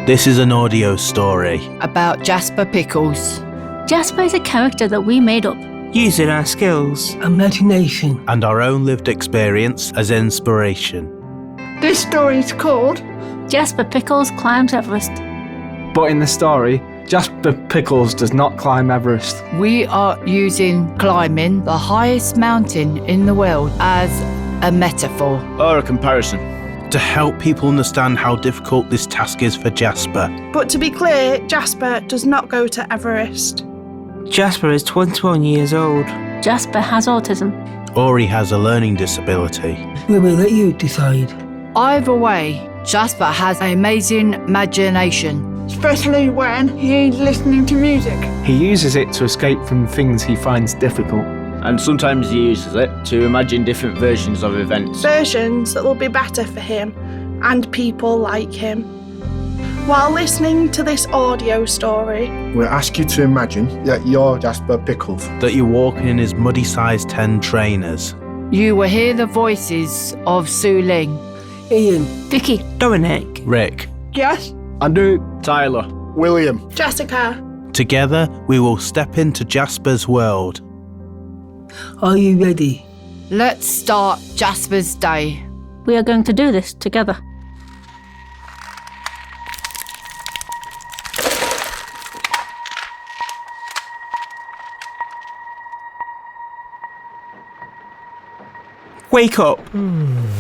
This is an audio story about Jasper Pickles. Jasper is a character that we made up, using our skills, imagination, and our own lived experience as inspiration. This story is called Jasper Pickles Climbs Everest. But in the story, Jasper Pickles does not climb Everest. We are using climbing the highest mountain in the world as a metaphor. Or a comparison. To help people understand how difficult this task is for Jasper. But to be clear, Jasper does not go to Everest. Jasper is 21 years old. Jasper has autism. Or he has a learning disability. We will let you decide. Either way, Jasper has an amazing imagination. Especially when he's listening to music. He uses it to escape from things he finds difficult. And sometimes he uses it to imagine different versions of events. Versions that will be better for him and people like him. While listening to this audio story, we'll ask you to imagine that you're Jasper Pickles. That you're walking in his muddy size 10 trainers. You will hear the voices of Sue Ling, Ian, Vicky, Dominic, Rick. Jess, Andrew, Tyler, William, Jessica. Together, we will step into Jasper's world. are you ready? Let's start Jasper's day. we are going to do this together. wake up.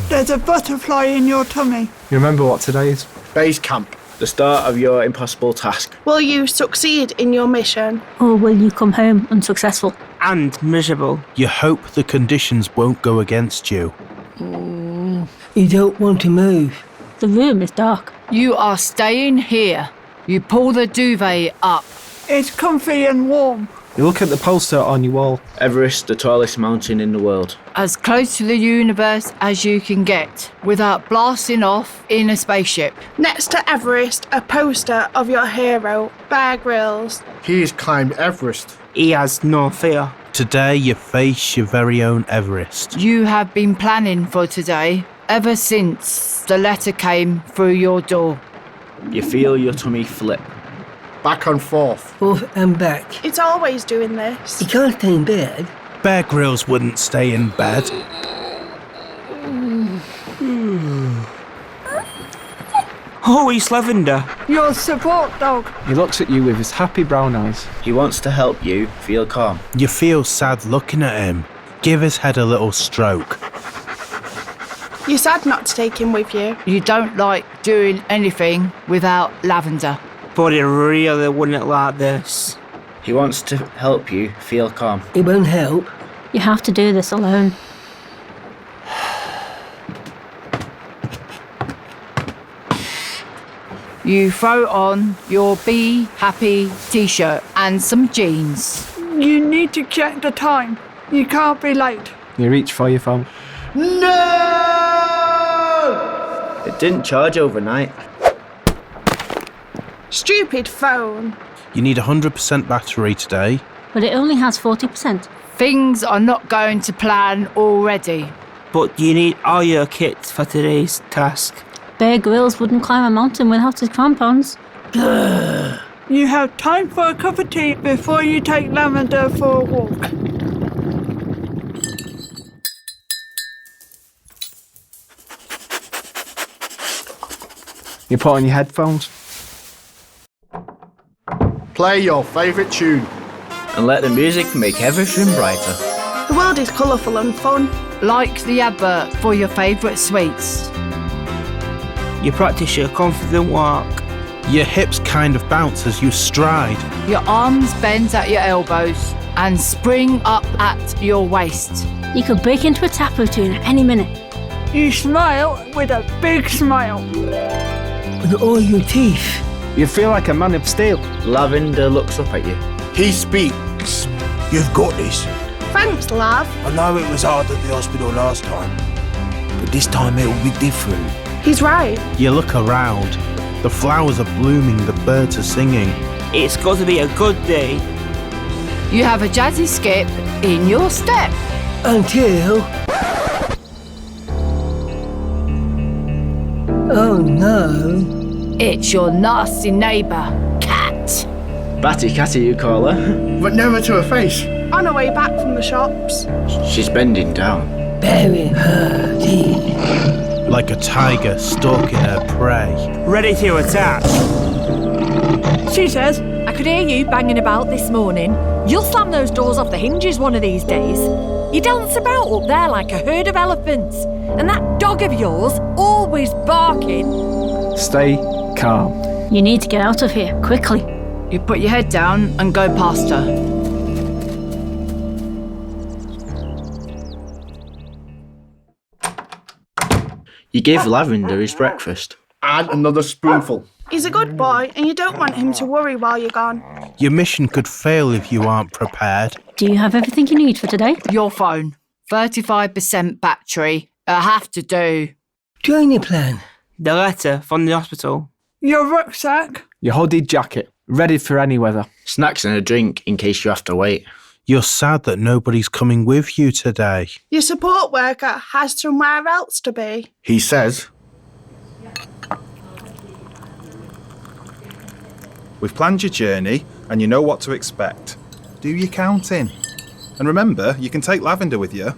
There's a butterfly in your tummy. you remember what today is? base camp. the start of your impossible task. Will you succeed in your mission? Or will you come home unsuccessful? And miserable. You hope the conditions won't go against you. You don't want to move. The room is dark. You are staying here. You pull the duvet up. It's comfy and warm. You look at the poster on your wall. Everest, the tallest mountain in the world. As close to the universe as you can get without blasting off in a spaceship. Next to Everest, a poster of your hero, Bear Grylls. He has climbed Everest. He has no fear. Today, you face your very own Everest. You have been planning for today ever since the letter came through your door. You feel your tummy flip. Back and forth. Forth and back. It's always doing this. You can't stay in bed. Bear Grylls wouldn't stay in bed. Oh, he's lavender. Your support dog. He looks at you with his happy brown eyes. He wants to help you feel calm. You feel sad looking at him. Give his head a little stroke. You're sad not to take him with you. You don't like doing anything without lavender. But he really wouldn't like this. He wants to help you feel calm. It won't help. You have to do this alone. You throw on your Be Happy t-shirt and some jeans. You need to check the time. You can't be late. You reach for your phone. It didn't charge overnight. Stupid phone. You need 100% battery today. But it only has 40%. Things are not going to plan already. But you need all your kit for today's task. Bear Grylls wouldn't climb a mountain without his crampons. You have time for a cup of tea before you take Lavender for a walk. You put on your headphones. Play your favourite tune. And let the music make everything brighter. The world is colourful and fun. Like the advert for your favourite sweets. You practice your confident walk. Your hips kind of bounce as you stride. Your arms bend at your elbows and spring up at your waist. You could break into a tap routine at any minute. You smile with a big smile. With all your teeth. You feel like a man of steel. Lavender looks up at you. He speaks. You've got this. Thanks, love. I know it was hard at the hospital last time, but this time it'll be different. He's right. You look around. The flowers are blooming, the birds are singing. It's got to be a good day. You have a jazzy skip in your step. Until... Oh no. It's your nasty neighbour, Cat. Batty Catty, you call her. But never to her face. On her way back from the shops. She's bending down. Baring her teeth. Like a tiger stalking her prey. Ready to attack. She says, I could hear you banging about this morning. You'll slam those doors off the hinges one of these days. You dance about up there like a herd of elephants. And that dog of yours, always barking. Stay calm. You need to get out of here, quickly. You put your head down and go past her. You give Lavender his breakfast. Add another spoonful. He's a good boy and you don't want him to worry while you're gone. Your mission could fail if you aren't prepared. Do you have everything you need for today? Your phone, 35% battery. I have to do. Journey plan. The letter from the hospital. Your rucksack. Your hooded jacket, ready for any weather. Snacks and a drink in case you have to wait. You're sad that nobody's coming with you today. Your support worker has somewhere else to be. He says, we've planned your journey and you know what to expect. Do your counting. And remember, you can take Lavender with you.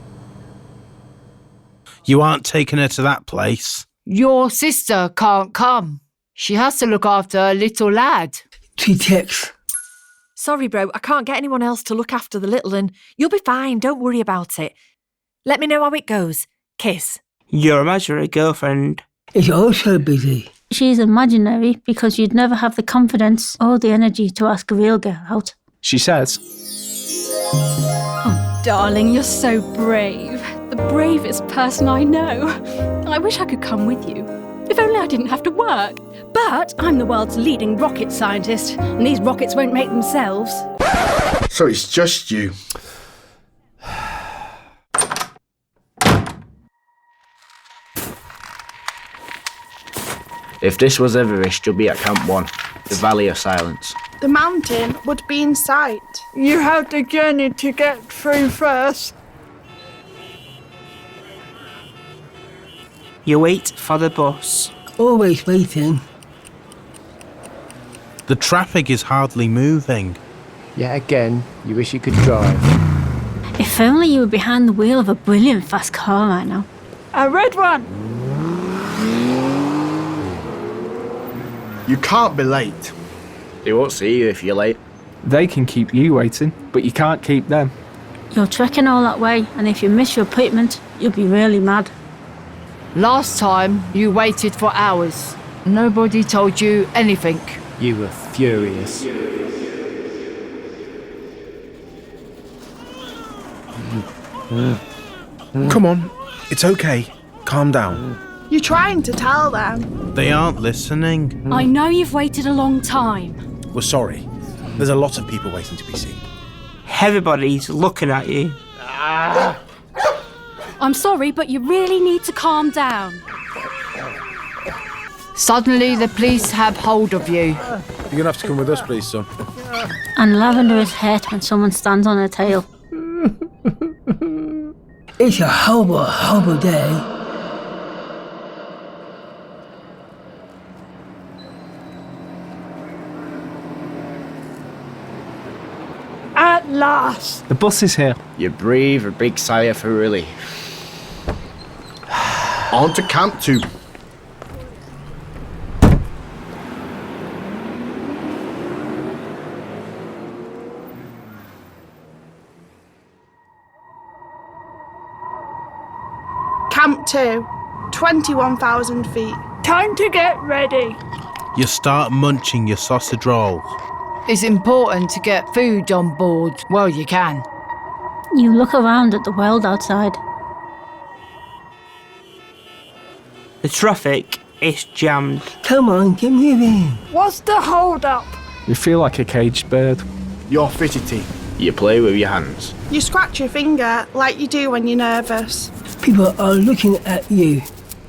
You aren't taking her to that place. Your sister can't come. She has to look after her little lad. She texts. Sorry, bro, I can't get anyone else to look after the little one. You'll be fine, don't worry about it. Let me know how it goes. Kiss. Your imaginary girlfriend. Is also busy. She's imaginary because you'd never have the confidence or the energy to ask a real girl out. She says, Oh, darling, you're so brave. The bravest person I know. I wish I could come with you. If only I didn't have to work. But I'm the world's leading rocket scientist, and these rockets won't make themselves. so it's just you. If this was Everest, you'll be at Camp 1, the Valley of Silence. The mountain would be in sight. You have the journey to get through first. You wait for the bus. Always waiting. The traffic is hardly moving. Yet again, you wish you could drive. If only you were behind the wheel of a brilliant fast car right now. A red one. You can't be late. They won't see you if you're late. they can keep you waiting, but you can't keep them. You're trekking all that way, and if you miss your appointment, you'll be really mad. Last time, you waited for hours. Nobody told you anything. You were furious. Come on, it's okay. Calm down. You're trying to tell them. They aren't listening. I know you've waited a long time. We're sorry. There's a lot of people waiting to be seen. Everybody's looking at you. I'm sorry, but you really need to calm down. Suddenly, the police have hold of you. You're gonna have to come with us, please, son. And Lavender is hurt when someone stands on her tail. It's a horrible, horrible day. At last! The bus is here. You breathe a big sigh of relief. On to Camp 2. Camp 2, 21,000 feet. Time to get ready. You start munching your sausage roll. It's important to get food on board while you can. You look around at the world outside. The traffic is jammed. Come on, get moving. What's the hold up? You feel like a caged bird. You're fidgety. You play with your hands. You scratch your finger like you do when you're nervous. People are looking at you.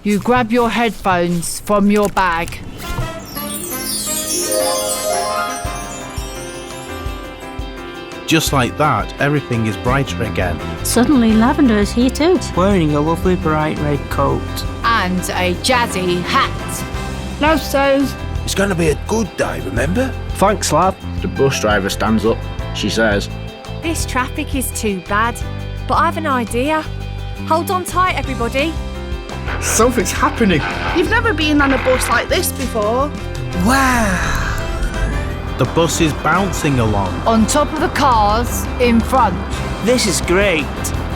You grab your headphones from your bag. Just like that, everything is brighter again. Suddenly, Lavender is here too. Wearing a lovely bright red coat. And a jazzy hat. Love says, It's going to be a good day, remember? Thanks, lad. The bus driver stands up. She says, This traffic is too bad, but I've an idea. Hold on tight, everybody. Something's happening. You've never been on a bus like this before. Wow! The bus is bouncing along. On top of the cars in front. This is great.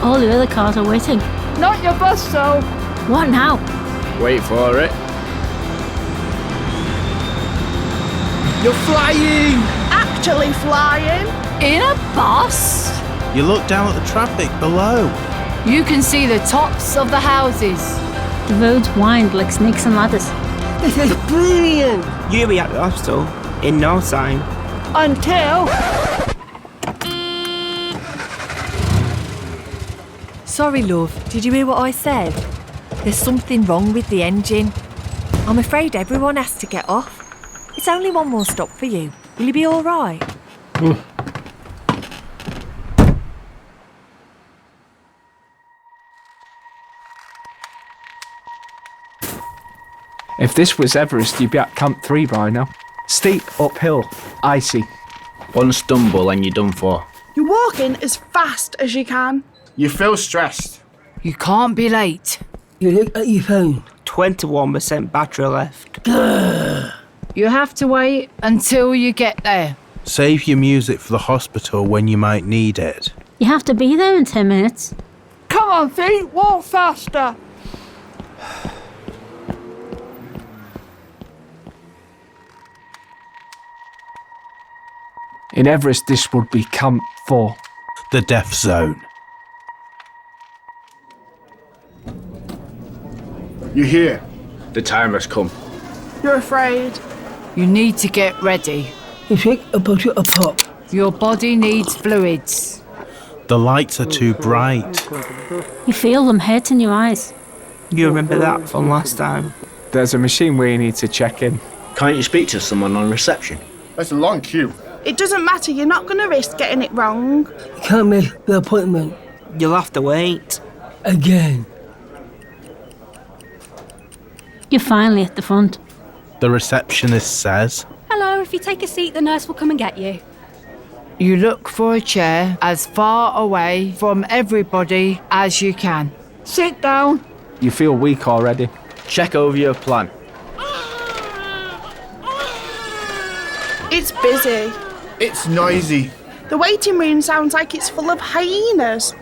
All the other cars are waiting. Not your bus, though. What now? wait for it. You're flying! Actually flying. In a bus? You look down at the traffic below. You can see the tops of the houses. The roads wind like snakes and ladders. This is brilliant! You'll be at the hospital in no time. Until... Sorry, love. Did you hear what I said? There's something wrong with the engine. I'm afraid everyone has to get off. It's only one more stop for you. Will you be all right? If this was Everest, you'd be at Camp 3 by now. Steep, uphill, icy. One stumble and you're done for. You're walking as fast as you can. You feel stressed. You can't be late. You look at your phone. 21% battery left. You have to wait until you get there. Save your music for the hospital when you might need it. You have to be there in 10 minutes. Come on, feet, walk faster. In Everest, this would be Camp 4. The death zone. You're here. The time has come. You're afraid. You need to get ready. You take a bottle of pop. Your body needs fluids. The lights are too bright. You feel them hurt in your eyes. You remember that from last time? There's a machine where you need to check in. Can't you speak to someone on reception? That's a long queue. It doesn't matter, you're not going to risk getting it wrong. You can't miss the appointment. You'll have to wait. Again. You're finally at the front. The receptionist says, Hello, if you take a seat, the nurse will come and get you. You look for a chair as far away from everybody as you can. Sit down. You feel weak already. Check over your plan. It's busy. It's noisy. The waiting room sounds like it's full of hyenas.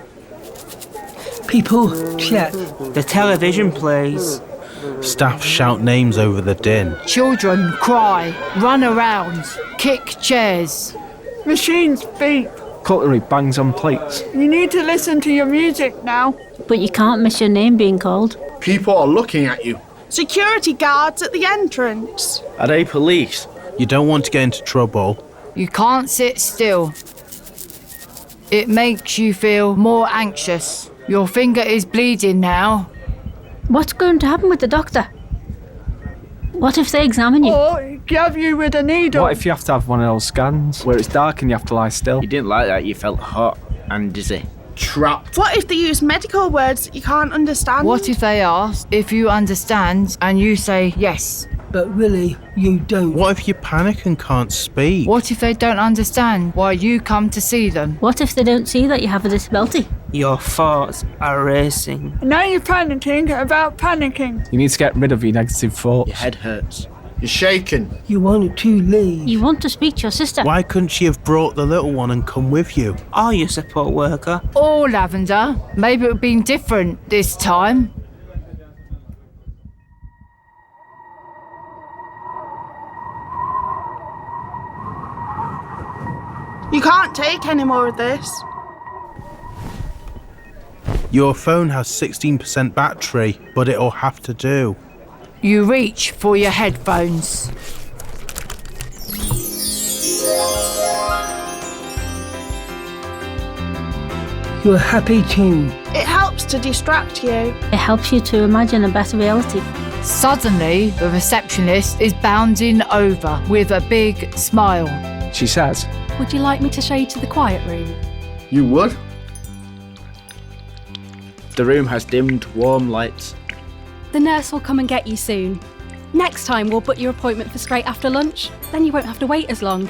People chat. The television plays. Staff shout names over the din. Children cry, run around, kick chairs. Machines beep. Cutlery bangs on plates. You need to listen to your music now. But you can't miss your name being called. People are looking at you. Security guards at the entrance. Are they police? You don't want to get into trouble. You can't sit still. It makes you feel more anxious. Your finger is bleeding now. What's going to happen with the doctor? What if they examine you? Or jab you with a needle. What if you have to have one of those scans where it's dark and you have to lie still? You didn't like that, you felt hot and dizzy. Trapped. What if they use medical words that you can't understand? What if they ask if you understand and you say yes? But really, you don't. What if you panic and can't speak? What if they don't understand why you come to see them? What if they don't see that you have a disability? Your thoughts are racing. Now you're panicking about panicking. You need to get rid of your negative thoughts. Your head hurts. You're shaking. You want to leave. You want to speak to your sister. Why couldn't she have brought the little one and come with you? Are you a support worker? Oh, Lavender, maybe it would have been different this time. You can't take any more of this. Your phone has 16% battery, but it'll have to do. You reach for your headphones. You're happy too. It helps to distract you. It helps you to imagine a better reality. Suddenly, the receptionist is bounding over with a big smile. She says, Would you like me to show you to the quiet room? You would? The room has dimmed, warm lights. The nurse will come and get you soon. Next time we'll book your appointment for straight after lunch. Then you won't have to wait as long.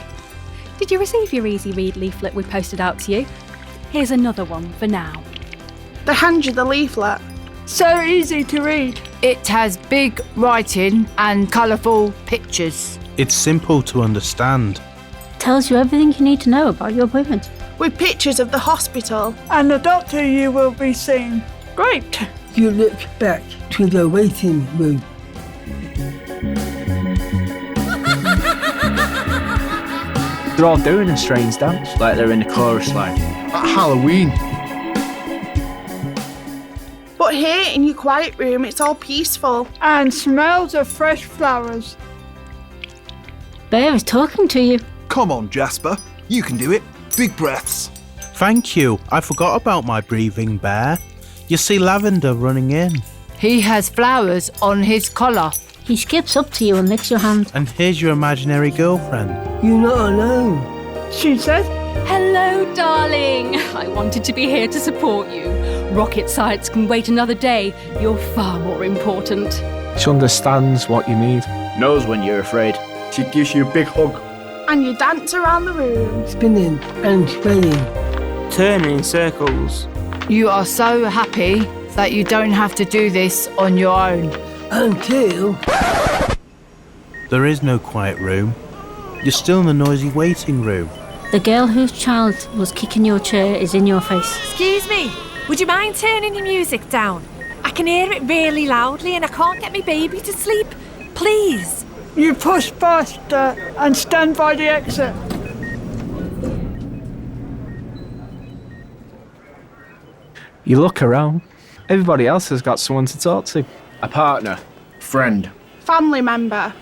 Did you receive your Easy Read leaflet we posted out to you? Here's another one for now. They hand you the leaflet. So easy to read. It has big writing and colourful pictures. It's simple to understand. Tells you everything you need to know about your appointment. With pictures of the hospital. And the doctor you will be seeing. Great. You look back to the waiting room. They're all doing a strange dance. Like they're in a chorus line. At Halloween. But here in your quiet room, it's all peaceful. And smells of fresh flowers. Bear is talking to you. Come on, Jasper. You can do it. Big breaths. Thank you. I forgot about my breathing bear. You see Lavender running in. He has flowers on his collar. He skips up to you and licks your hand. And here's your imaginary girlfriend. You're not alone. She said, Hello, darling. I wanted to be here to support you. Rocket science can wait another day. You're far more important. She understands what you need. Knows when you're afraid. She gives you a big hug. And you dance around the room. Spinning and swaying. Turning in circles. You are so happy that you don't have to do this on your own. Until... There is no quiet room. You're still in the noisy waiting room. The girl whose child was kicking your chair is in your face. Excuse me, would you mind turning your music down? I can hear it really loudly and I can't get my baby to sleep. Please. You push past and stand by the exit. You look around. Everybody else has got someone to talk to. A partner. Friend. Family member.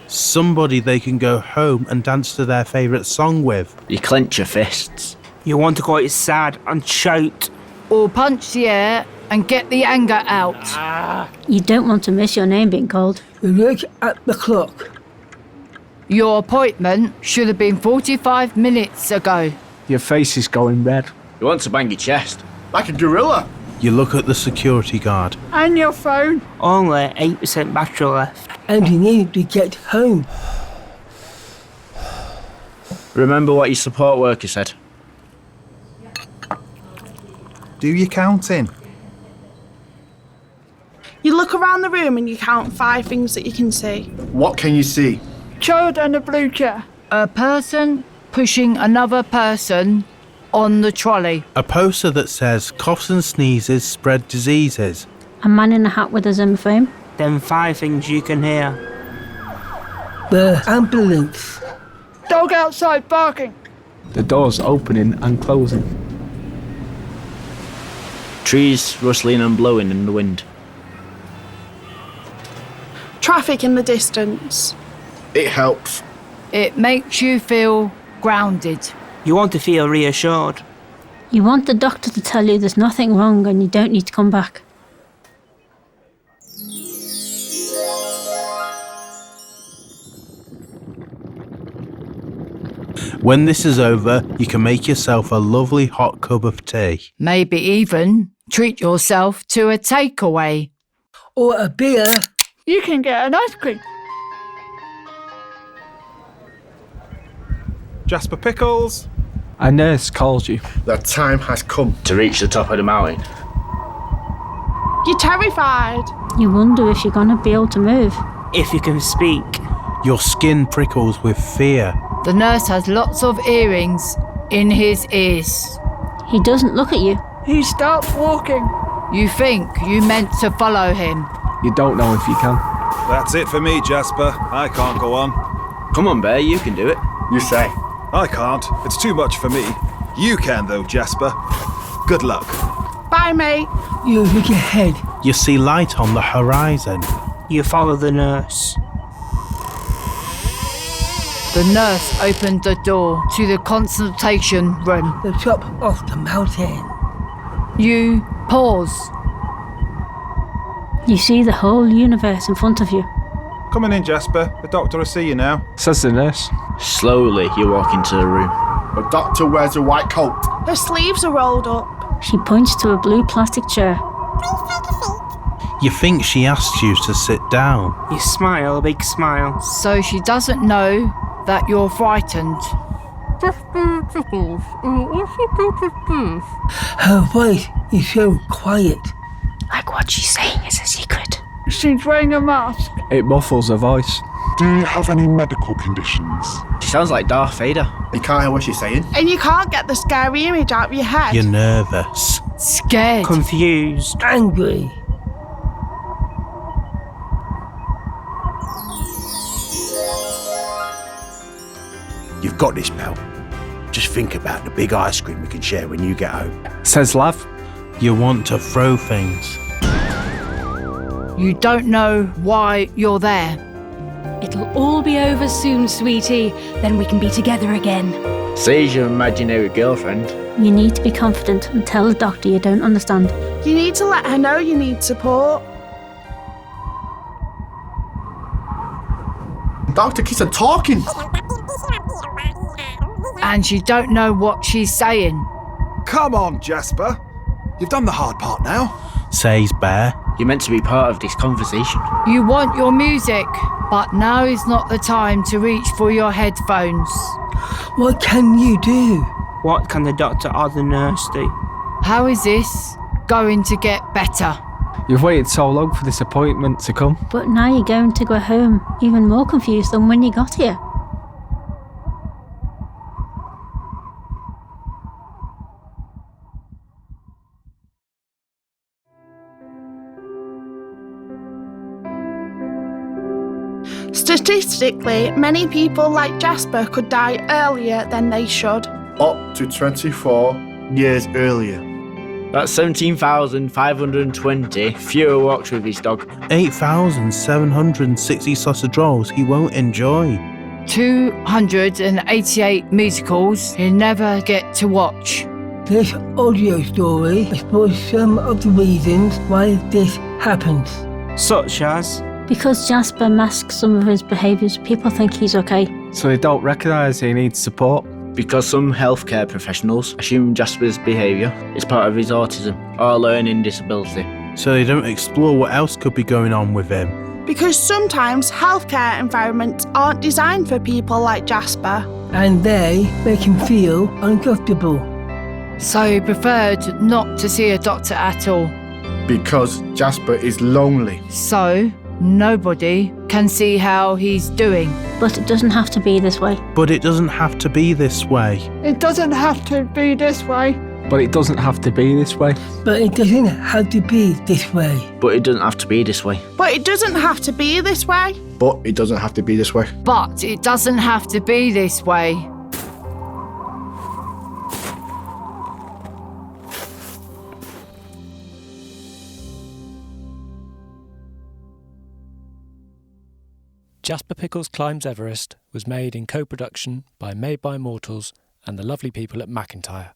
Somebody they can go home and dance to their favourite song with. You clench your fists. You want to go outside and shout. Or punch the air and get the anger out. You don't want to miss your name being called. You look at the clock. Your appointment should have been 45 minutes ago. Your face is going red. You want to bang your chest. Like a gorilla. You look at the security guard. And your phone. Only 8% battery left. And you need to get home. Remember what your support worker said. Do your counting. You look around the room and you count 5 things that you can see. What can you see? Child and a blue chair. A person pushing another person on the trolley. A poster that says coughs and sneezes spread diseases. A man in a hat with a Zimmer frame. Them 5 things you can hear. The ambulance. Dog outside barking. The doors opening and closing. Trees rustling and blowing in the wind. Traffic in the distance. It helps. It makes you feel grounded. You want to feel reassured. You want the doctor to tell you there's nothing wrong and you don't need to come back. When this is over, you can make yourself a lovely hot cup of tea. Maybe even treat yourself to a takeaway. Or a beer. You can get an ice cream. Jasper Pickles. A nurse calls you. The time has come. To reach the top of the mountain. You're terrified. You wonder if you're going to be able to move. If you can speak. Your skin prickles with fear. The nurse has lots of earrings in his ears. He doesn't look at you. He starts walking. You think you meant to follow him. You don't know if you can. That's it for me, Jasper. I can't go on. Come on, Bear, you can do it. You say. I can't. It's too much for me. You can, though, Jasper. Good luck. Bye, mate. You look ahead. You see light on the horizon. You follow the nurse. The nurse opened the door to the consultation room. The top of the mountain. You pause. You see the whole universe in front of you. Coming in, Jasper. The doctor will see you now. Says the nurse. Slowly, you walk into the room. The doctor wears a white coat. Her sleeves are rolled up. She points to a blue plastic chair. You think she asked you to sit down. You smile, a big smile. So she doesn't know that you're frightened. Jasper Pickles, what's your daughter's Her voice is so quiet. Like what she's saying is a secret. She's wearing a mask. It muffles her voice. Do you have any medical conditions? She sounds like Darth Vader. You can't hear what she's saying. And you can't get the scary image out of your head. You're nervous. Scared. Confused. Angry. You've got this, pal. Just think about the big ice cream we can share when you get home. Says Lav. You want to throw things. You don't know why you're there. It'll all be over soon, sweetie. Then we can be together again. Says your imaginary girlfriend. You need to be confident and tell the doctor you don't understand. You need to let her know you need support. Doctor keeps on talking. And you don't know what she's saying. Come on, Jasper. You've done the hard part now. Says Bear. You're meant to be part of this conversation. You want your music, but now is not the time to reach for your headphones. What can you do? What can the doctor or the nurse do? How is this going to get better? You've waited so long for this appointment to come. But now you're going to go home even more confused than when you got here. Statistically, many people like Jasper could die earlier than they should. Up to 24 years earlier. That's 17,520 fewer walks with his dog. 8,760 sausage rolls he won't enjoy. 288 musicals he'll never get to watch. This audio story explores some of the reasons why this happens. Such as? Because Jasper masks some of his behaviours, people think he's okay. So they don't recognise he needs support. Because some healthcare professionals assume Jasper's behaviour is part of his autism or learning disability. So they don't explore what else could be going on with him. Because sometimes healthcare environments aren't designed for people like Jasper. And they make him feel uncomfortable. So he preferred not to see a doctor at all. Because Jasper is lonely. So nobody can see how he's doing. But it doesn't have to be this way. But it doesn't have to be this way. It doesn't have to be this way. But it doesn't have to be this way. But it doesn't have to be this way. But it doesn't have to be this way. But it doesn't have to be this way. But it doesn't have to be this way. But it doesn't have to be this way. Jasper Pickles Climbs Everest was made in co-production by Made by Mortals and the lovely people at Macintyre.